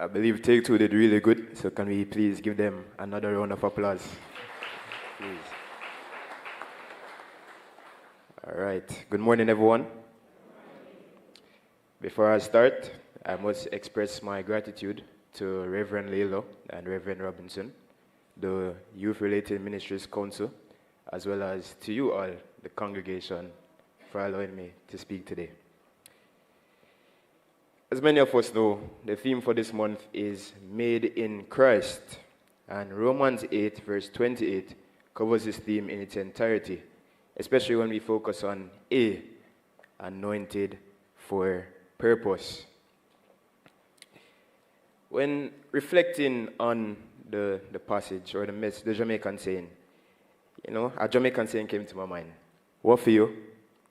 believe Take Two did really good, so can we please give them another round of applause? Please. All right. Good morning, everyone. Before I start, I must express my gratitude to Reverend Lilo and Reverend Robinson, the Youth Related Ministries Council, as well as to you all, the congregation, for allowing me to speak today. As many of us know, the theme for this month is Made in Christ, and Romans 8, verse 28 covers this theme in its entirety, especially when we focus on A, anointed for purpose. When reflecting on the passage or the Jamaican saying, a Jamaican saying came to my mind. What for you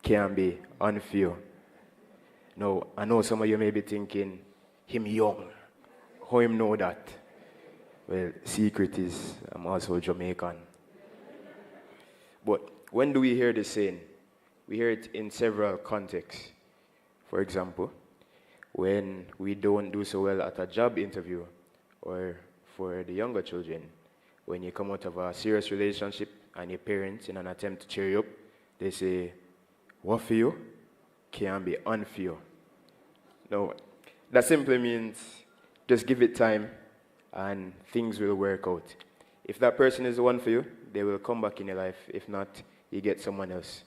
can be unfor you. Now, I know some of you may be thinking, him young. How him know that? Well, secret is, I'm also Jamaican. But when do we hear this saying? We hear it in several contexts. For example, when we don't do so well at a job interview, or for the younger children, when you come out of a serious relationship and your parents, in an attempt to cheer you up, they say, what for you can be unfor you. No, that simply means just give it time and things will work out. If that person is the one for you, they will come back in your life. If not, you get someone else.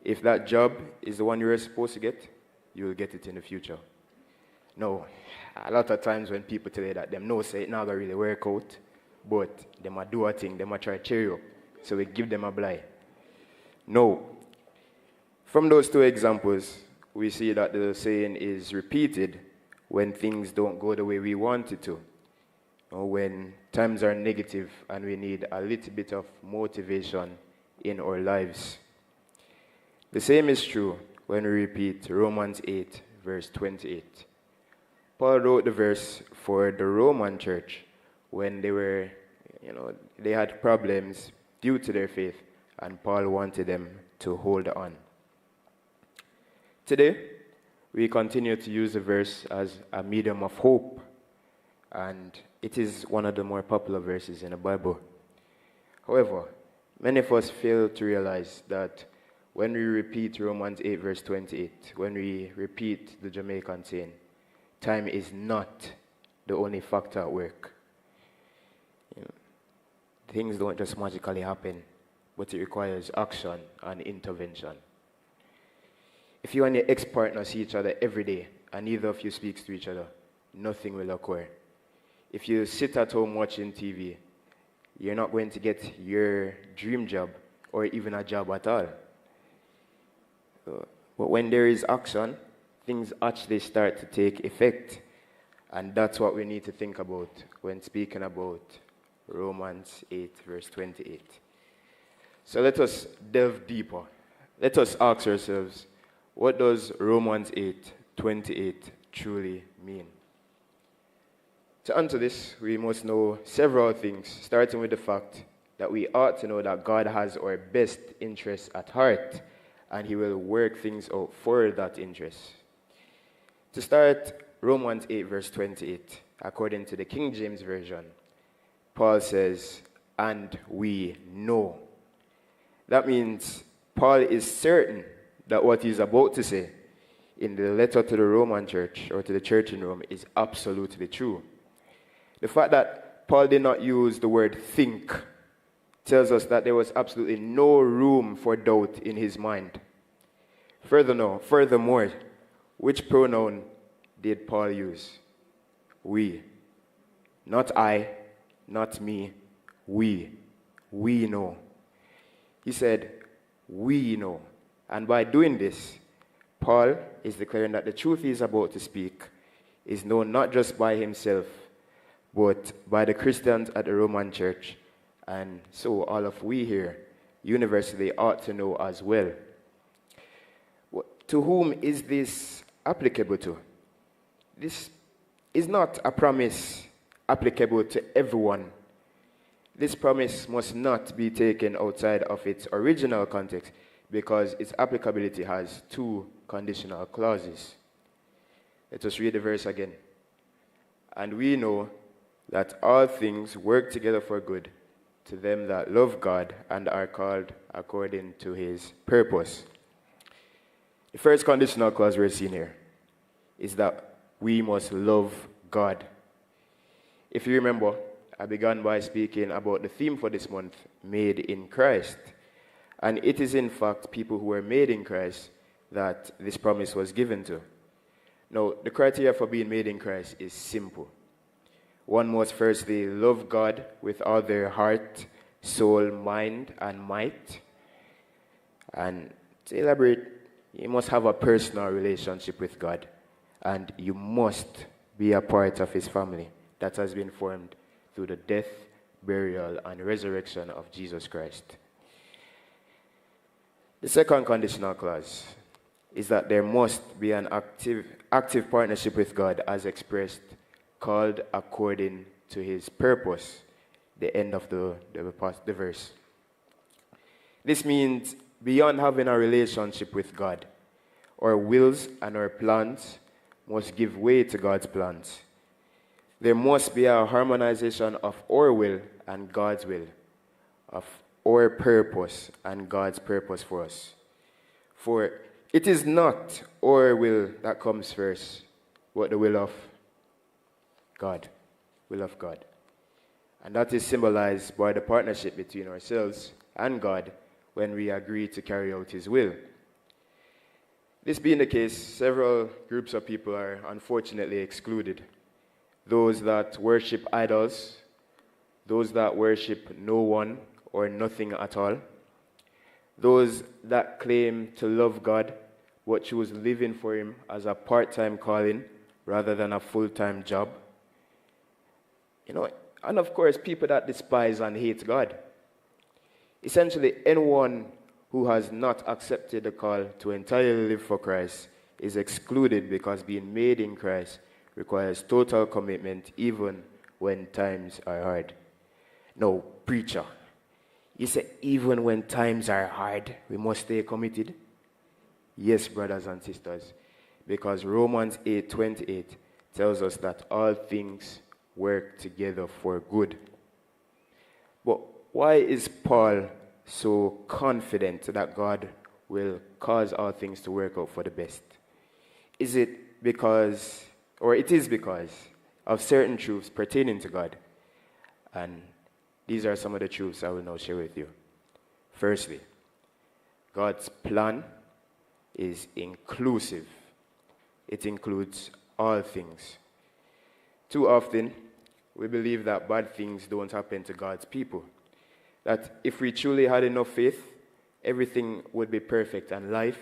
If that job is the one you're supposed to get, you will get it in the future. No, a lot of times when people tell you that, them know say it not gonna really work out, but they might do a thing, they might try to cheer you up. So we give them a blight. No. From those two examples, we see that the saying is repeated when things don't go the way we want it to, or when times are negative and we need a little bit of motivation in our lives. The same is true when we repeat Romans 8, verse 28. Paul wrote the verse for the Roman church when they had problems due to their faith, and Paul wanted them to hold on. Today, we continue to use the verse as a medium of hope, and it is one of the more popular verses in the Bible. However, many of us fail to realize that when we repeat Romans 8, verse 28, when we repeat the Jamaican saying, time is not the only factor at work. Things don't just magically happen, but it requires action and intervention. If you and your ex-partner see each other every day and neither of you speaks to each other, nothing will occur. If you sit at home watching TV, you're not going to get your dream job or even a job at all. But when there is action, things actually start to take effect. And that's what we need to think about when speaking about Romans 8, verse 28. So let us delve deeper. Let us ask ourselves, what does Romans 8, 28 truly mean? To answer this, we must know several things, starting with the fact that we ought to know that God has our best interests at heart, and he will work things out for that interest. To start, Romans 8, verse 28, according to the King James Version, Paul says, and we know. That means Paul is certain that what he's about to say in the letter to the Roman church, or to the church in Rome, is absolutely true. The fact that Paul did not use the word think tells us that there was absolutely no room for doubt in his mind. Furthermore, which pronoun did Paul use? We. Not I, not me, we. We know. He said, we know. And by doing this, Paul is declaring that the truth he is about to speak is known not just by himself, but by the Christians at the Roman church, and so all of we here universally ought to know as well. To whom is this applicable to? This is not a promise applicable to everyone. This promise must not be taken outside of its original context, because its applicability has two conditional clauses. Let us read the verse again. And we know that all things work together for good to them that love God and are called according to his purpose. The first conditional clause we're seeing here is that we must love God. If you remember, I began by speaking about the theme for this month, Made in Christ. And it is in fact people who are made in Christ that this promise was given to. Now, the criteria for being made in Christ is simple. One must firstly love God with all their heart, soul, mind, and might. And to elaborate, you must have a personal relationship with God. And you must be a part of his family that has been formed through the death, burial, and resurrection of Jesus Christ. The second conditional clause is that there must be an active partnership with God as expressed, called according to his purpose, the end of the verse. This means beyond having a relationship with God, our wills and our plans must give way to God's plans. There must be a harmonization of our will and God's will, of our purpose and God's purpose for us. For it is not our will that comes first, but the will of God. Will of God. And that is symbolized by the partnership between ourselves and God when we agree to carry out his will. This being the case, several groups of people are unfortunately excluded. Those that worship idols, those that worship no one or nothing at all, those that claim to love God but choose living for him as a part-time calling rather than a full-time job. And of course, people that despise and hate God. Essentially, anyone who has not accepted the call to entirely live for Christ is excluded because being made in Christ requires total commitment even when times are hard. No, preacher, you say even when times are hard, we must stay committed? Yes, brothers and sisters, because Romans 8:28 tells us that all things work together for good. But why is Paul so confident that God will cause all things to work out for the best? Is it because of certain truths pertaining to God? And these are some of the truths I will now share with you. Firstly, God's plan is inclusive. It includes all things. Too often, we believe that bad things don't happen to God's people. That if we truly had enough faith, everything would be perfect and life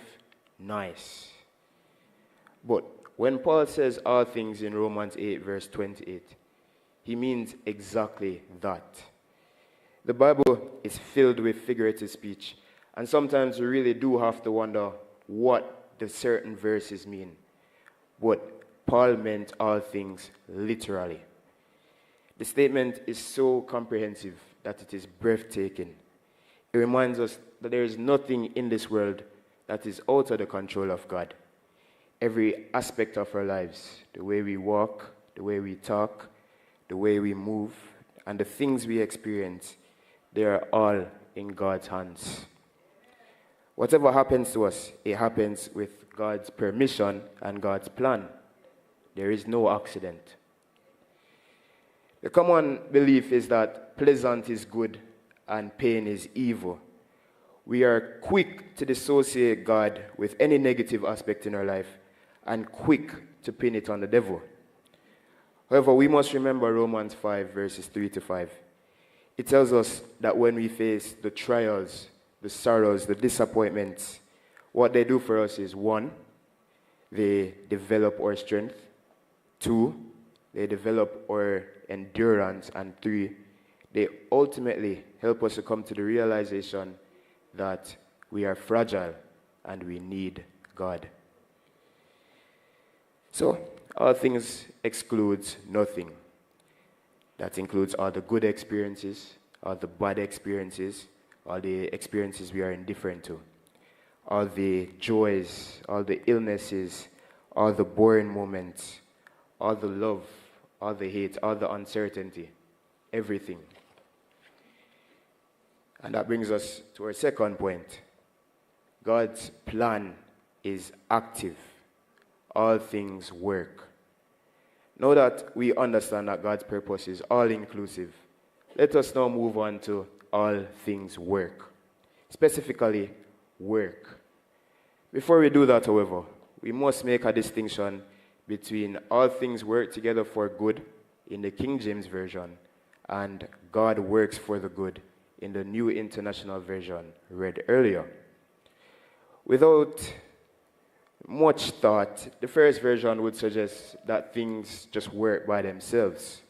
nice. But when Paul says all things in Romans 8, verse 28, he means exactly that. The Bible is filled with figurative speech, and sometimes we really do have to wonder what the certain verses mean. But Paul meant all things literally. The statement is so comprehensive that it is breathtaking. It reminds us that there is nothing in this world that is out of the control of God. Every aspect of our lives, the way we walk, the way we talk, the way we move, and the things we experience, they are all in God's hands. Whatever happens to us, it happens with God's permission and God's plan. There is no accident. The common belief is that pleasant is good and pain is evil. We are quick to dissociate God with any negative aspect in our life and quick to pin it on the devil. However, we must remember Romans 5, verses 3 to 5. It tells us that when we face the trials, the sorrows, the disappointments, what they do for us is 1, they develop our strength. 2, they develop our endurance. And 3, they ultimately help us to come to the realization that we are fragile and we need God. So, all things excludes nothing. That includes all the good experiences, all the bad experiences, all the experiences we are indifferent to, all the joys, all the illnesses, all the boring moments, all the love, all the hate, all the uncertainty, everything. And that brings us to our second point. God's plan is active. All things work. Now that we understand that God's purpose is all-inclusive, let us now move on to all things work. Specifically, work. Before we do that, however, we must make a distinction between all things work together for good in the King James Version and God works for the good in the New International Version read earlier. Without much thought, the first version would suggest that things just work by themselves.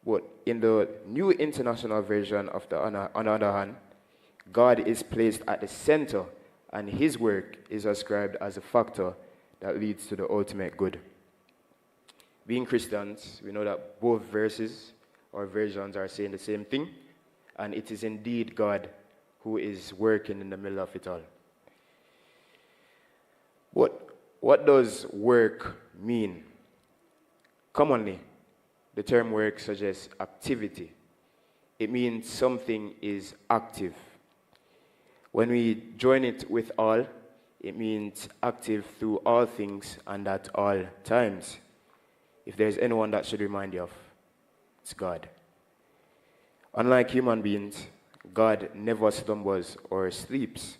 But in the New International Version, on the other hand, God is placed at the center, and his work is ascribed as a factor that leads to the ultimate good. Being Christians, we know that both verses or versions are saying the same thing, and it is indeed God who is working in the middle of it all. What does work mean? Commonly, the term work suggests activity. It means something is active. When we join it with all, it means active through all things and at all times. If there's anyone that should remind you of, it's God. Unlike human beings, God never slumbers or sleeps.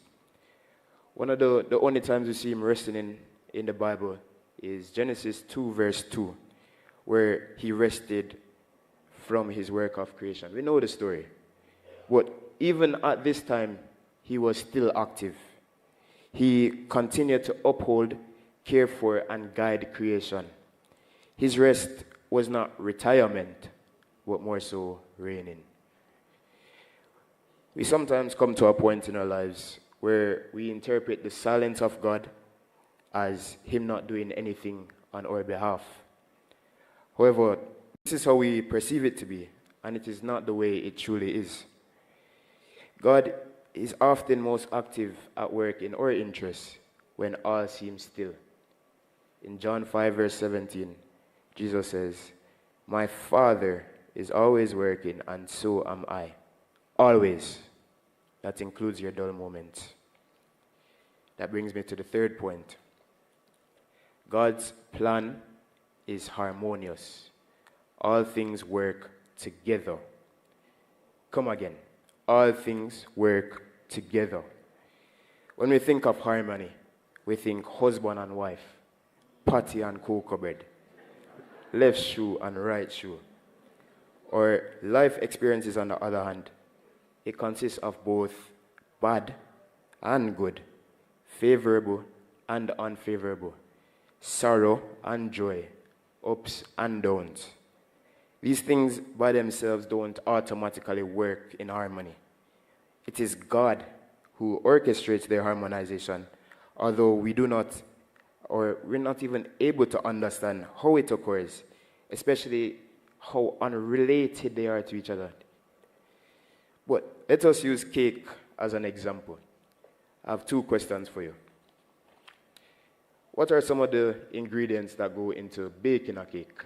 One of the only times we see him resting in the Bible is Genesis 2, verse 2, where he rested from his work of creation. We know the story. But even at this time, he was still active. He continued to uphold, care for, and guide creation. His rest was not retirement, but more so reigning. We sometimes come to a point in our lives where we interpret the silence of God as him not doing anything on our behalf. However, this is how we perceive it to be, and it is not the way it truly is. God is often most active at work in our interests when all seems still. In John 5, verse 17, Jesus says, "My Father is always working, and so am I." Always. That includes your dull moments. That brings me to the third point. God's plan is harmonious. All things work together. Come again. All things work together. When we think of harmony, we think husband and wife, patty and cocoa bread, left shoe and right shoe. Or life experiences, on the other hand, it consists of both bad and good, favorable and unfavorable, sorrow and joy, ups and downs. These things by themselves don't automatically work in harmony. It is God who orchestrates their harmonization, although we do not, or we're not even able to understand how it occurs, especially how unrelated they are to each other. But let us use cake as an example. I have two questions for you. What are some of the ingredients that go into baking a cake?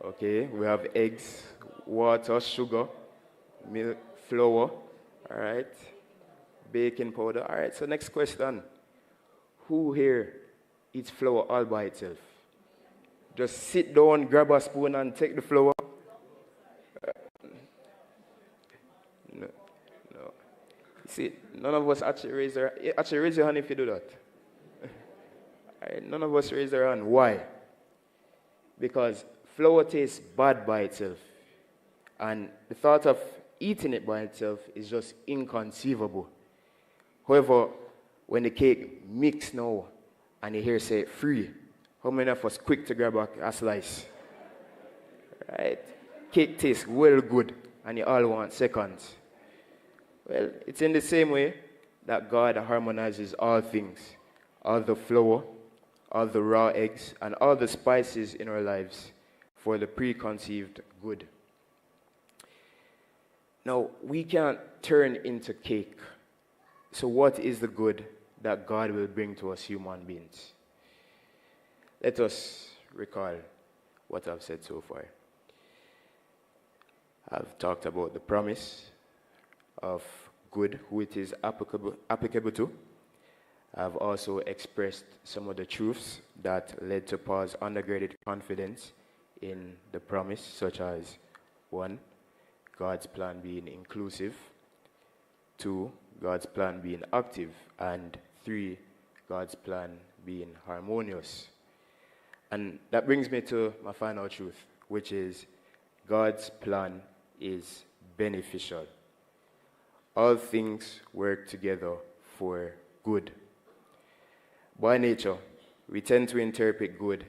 Okay, we have eggs, water, sugar, milk, flour, all right, baking powder. All right, so next question. Who here eats flour all by itself? Just sit down, grab a spoon, and take the flour. No. See, none of us actually raise your hand if you do that. All right, none of us raise our hand. Why? Because flour tastes bad by itself. And the thought of eating it by itself is just inconceivable. However, when the cake mix now, and you hear say free, how many of us quick to grab a slice? Right? Cake tastes well good, and you all want seconds. Well, it's in the same way that God harmonizes all things, all the flour, all the raw eggs, and all the spices in our lives for the preconceived good. Now, we can't turn into cake. So what is the good that God will bring to us human beings? Let us recall what I've said so far. I've talked about the promise of good, who it is applicable to. I've also expressed some of the truths that led to Paul's undergirded confidence in the promise, such as 1, God's plan being inclusive, 2, God's plan being active, and 3, God's plan being harmonious. And that brings me to my final truth, which is God's plan is beneficial. All things work together for good. By nature, we tend to interpret good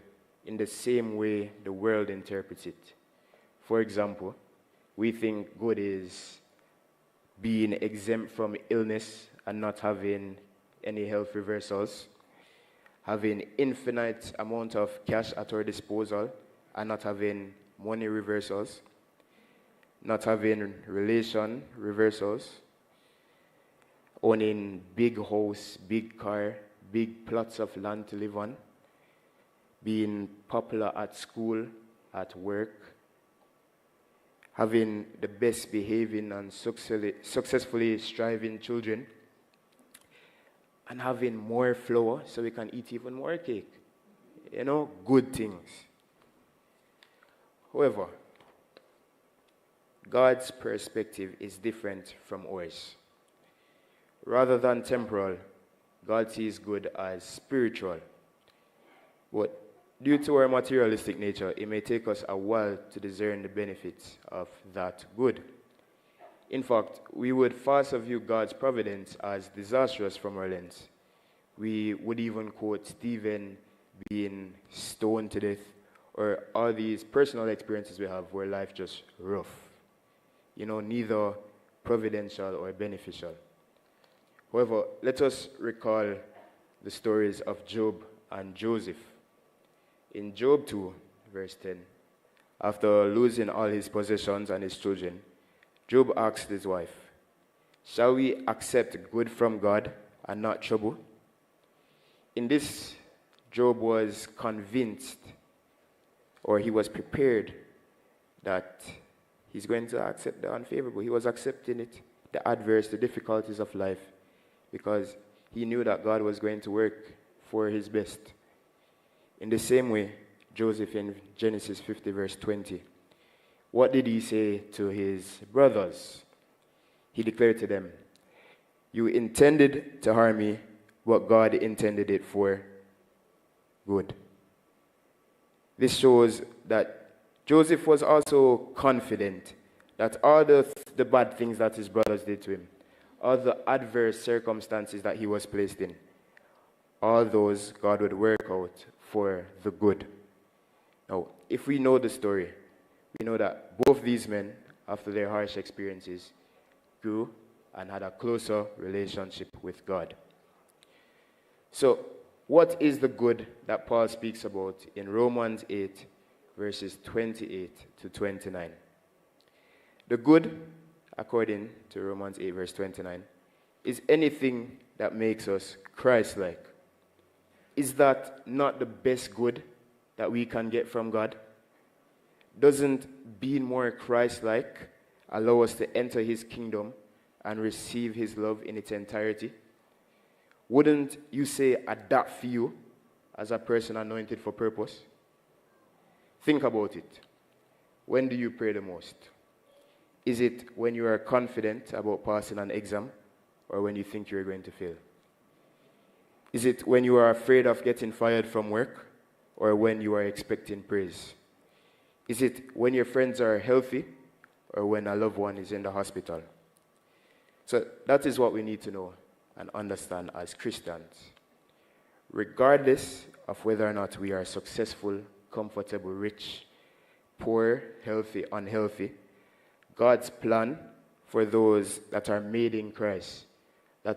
in the same way the world interprets it. For example, we think good is being exempt from illness and not having any health reversals, having infinite amount of cash at our disposal and not having money reversals, not having relation reversals, owning big house, big car, big plots of land to live on, being popular at school, at work, having the best behaving and successfully striving children, and having more flour so we can eat even more cake. Good things. However, God's perspective is different from ours. Rather than temporal, God sees good as spiritual. But due to our materialistic nature, it may take us a while to discern the benefits of that good. In fact, we would faster view God's providence as disastrous from our lens. We would even quote Stephen being stoned to death, or all these personal experiences we have where life just rough. Neither providential or beneficial. However, let us recall the stories of Job and Joseph. In Job 2, verse 10, after losing all his possessions and his children, Job asked his wife, "Shall we accept good from God and not trouble?" In this, Job was convinced, or he was prepared, that he's going to accept the unfavorable. He was accepting it, the adverse, the difficulties of life, because he knew that God was going to work for his best. In the same way, Joseph in Genesis 50, verse 20, what did he say to his brothers? He declared to them, "You intended to harm me, but God intended it for good." This shows that Joseph was also confident that all the bad things that his brothers did to him, all the adverse circumstances that he was placed in, all those God would work out for the good. Now, if we know the story, we know that both these men, after their harsh experiences, grew and had a closer relationship with God. So, what is the good that Paul speaks about in Romans 8, verses 28 to 29? The good, according to Romans 8, verse 29, is anything that makes us Christ-like. Is that not the best good that we can get from God? Doesn't being more Christ-like allow us to enter his kingdom and receive his love in its entirety? Wouldn't you say that for you as a person anointed for purpose? Think about it. When do you pray the most? Is it when you are confident about passing an exam, or when you think you're going to fail? Is it when you are afraid of getting fired from work, or when you are expecting praise? Is it when your friends are healthy, or when a loved one is in the hospital? So that is what we need to know and understand as Christians. Regardless of whether or not we are successful, comfortable, rich, poor, healthy, unhealthy, God's plan for those that are made in Christ